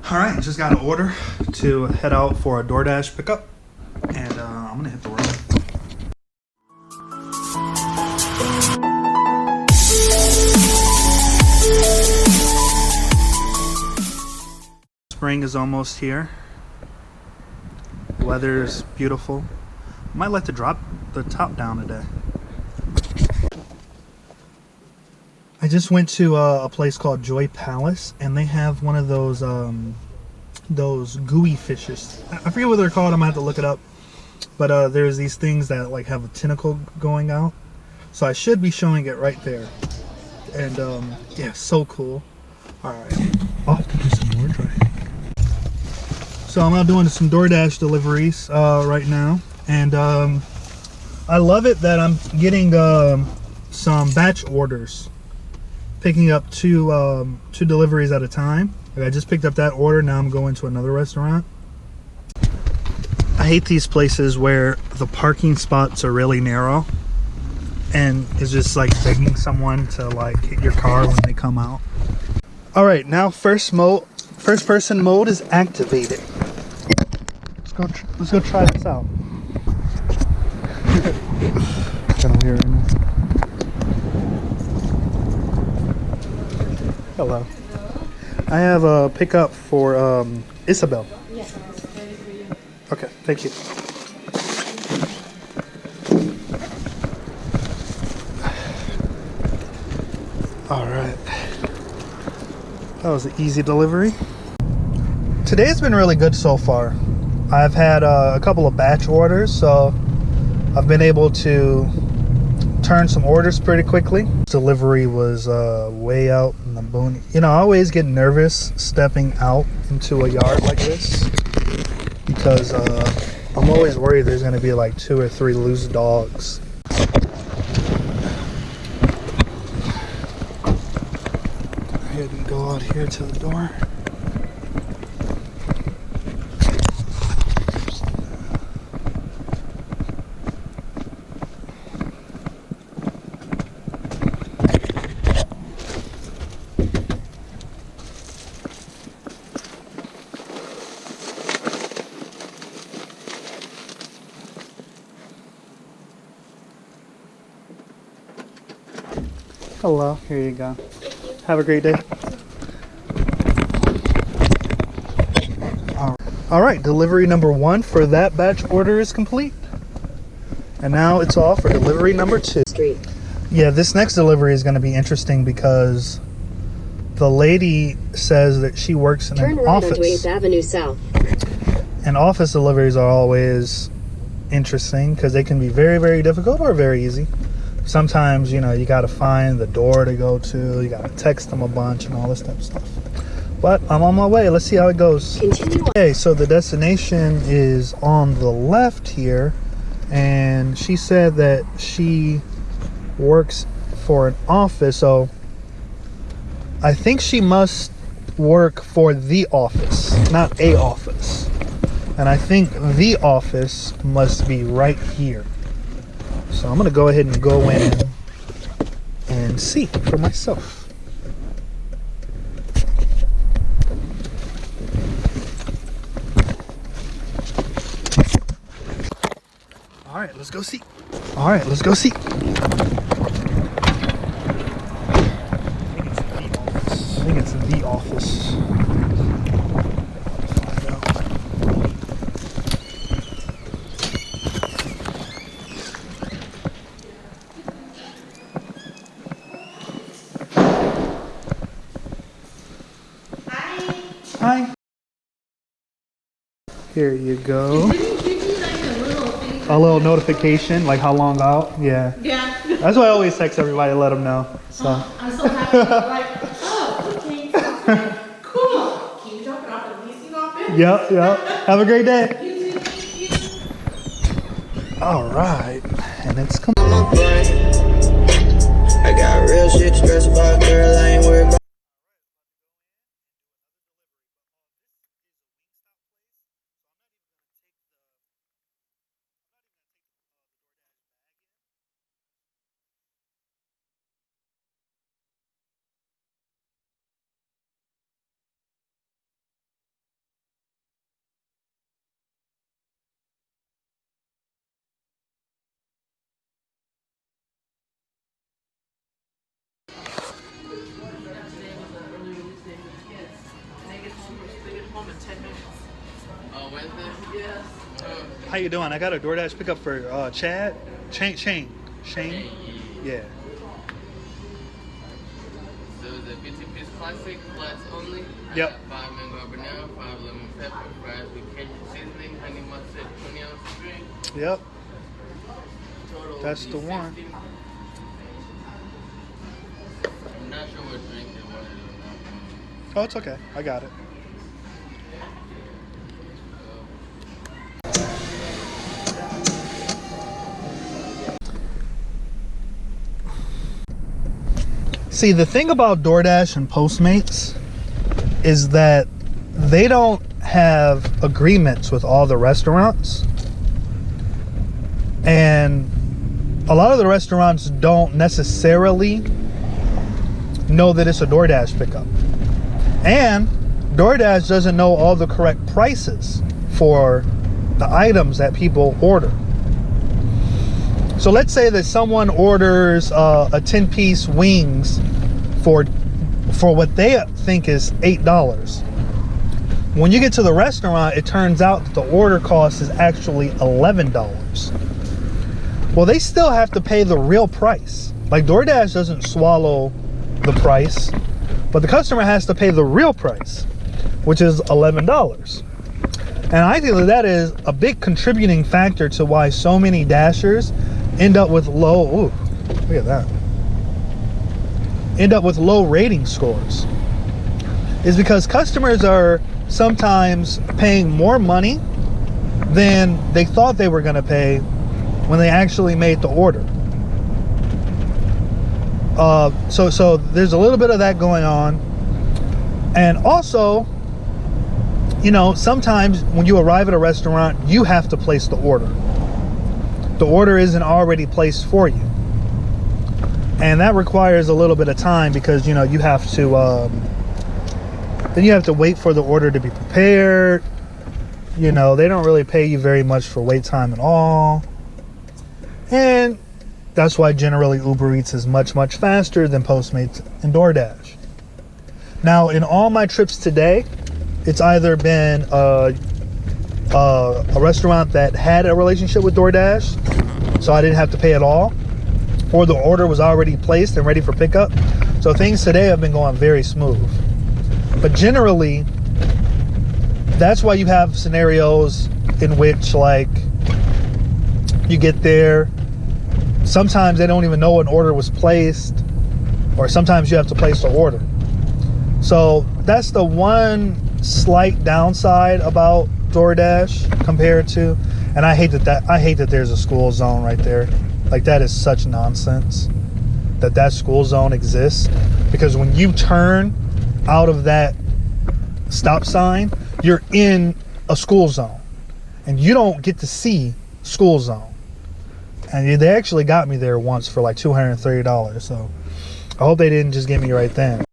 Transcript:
All right, just got an order to head out for a DoorDash pickup, and I'm gonna hit the road. Spring is almost here. Weather's beautiful. Might like to drop the top down today. I just went to a place called Joy Palace, and they have one of those gooey fishes. I forget what they're called. I'm gonna have to look it up. But there's these things that like have a tentacle going out. So I should be showing it right there. And yeah, so cool. All right, I'll have to do some more driving. So I'm out doing some DoorDash deliveries right now, and I love it that I'm getting some batch orders. Picking up two deliveries at a time. Like I just picked up that order. Now I'm going to another restaurant. I hate these places where the parking spots are really narrow, and it's just like begging someone to like hit your car when they come out. All right, now first person mode is activated. Let's go try this out. Kind of weird, right? Hello. I have a pickup for Isabel. Yes, it's ready for you. Okay, thank you. All right. That was an easy delivery. Today's been really good so far. I've had a couple of batch orders, so I've been able to turn some orders pretty quickly. Delivery was way out in the boonies. You know, I always get nervous stepping out into a yard like this because I'm always worried there's going to be like 2 or 3 loose dogs. Go ahead and go out here to the door. Hello, here you go. Have a great day. All right, delivery number 1 for that batch order is complete. And now it's all for delivery number 2. Yeah, this next delivery is going to be interesting because the lady says that she works in an office. Turn right onto 8th Avenue South. And office deliveries are always interesting because they can be very, very difficult or very easy. Sometimes, you know, you got to find the door to go to. You got to text them a bunch and all this type of stuff. But I'm on my way. Let's see how it goes. Continue. Okay, so the destination is on the left here. And she said that she works for an office. So I think she must work for the office, not a office. And I think the office must be right here. So I'm going to go ahead and go in and see for myself. All right, let's go see. All right, let's go see. I think it's the office. Hi. Here you go. Didn't give you like a little thing? A little notification, like how long out? Yeah. Yeah. That's why I always text everybody to let them know. So. I'm so happy. Like, oh, okay. Cool. Can you drop it off at the leasing office? Yep. Have a great day. You too. Thank you. All right. And it's coming. I got real shit to stress about, girl. I ain't worried about. home in 10 minutes. Wednesday? Yes. How you doing? I got a DoorDash pickup for Chad. Shane. Yeah. So the 50-piece classic, flats only. Yep. 5 mango habanero, 5 lemon pepper, fries with Cajun seasoning, honey mustard, 20-ounce drink. Yep. Total That's will the be one. 60. I'm not sure what drink they wanted or not. Oh, it's okay. I got it. See, the thing about DoorDash and Postmates is that they don't have agreements with all the restaurants. And a lot of the restaurants don't necessarily know that it's a DoorDash pickup. And DoorDash doesn't know all the correct prices for the items that people order. So let's say that someone orders a 10-piece wings for what they think is $8. When you get to the restaurant, it turns out that the order cost is actually $11. Well, they still have to pay the real price. Like, DoorDash doesn't swallow the price, but the customer has to pay the real price, which is $11. And I think that is a big contributing factor to why so many Dashers end up with low rating scores, is because customers are sometimes paying more money than they thought they were going to pay when they actually made the order. So there's a little bit of that going on. And also, you know, sometimes when you arrive at a restaurant, you have to place the order. The order isn't already placed for you, and that requires a little bit of time because, you know, you have to then you have to wait for the order to be prepared. You know, they don't really pay you very much for wait time at all, and that's why generally Uber Eats is much faster than Postmates and DoorDash. Now, in all my trips today, it's either been a restaurant that had a relationship with DoorDash, so I didn't have to pay at all, or the order was already placed and ready for pickup. So things today have been going very smooth. But generally, that's why you have scenarios in which, like, you get there, sometimes they don't even know an order was placed, or sometimes you have to place the order. So that's the one slight downside about DoorDash compared to, and I hate that there's a school zone right there. Like, that is such nonsense that school zone exists, because when you turn out of that stop sign, you're in a school zone and you don't get to see school zone. And they actually got me there once for like $230, so I hope they didn't just get me right then.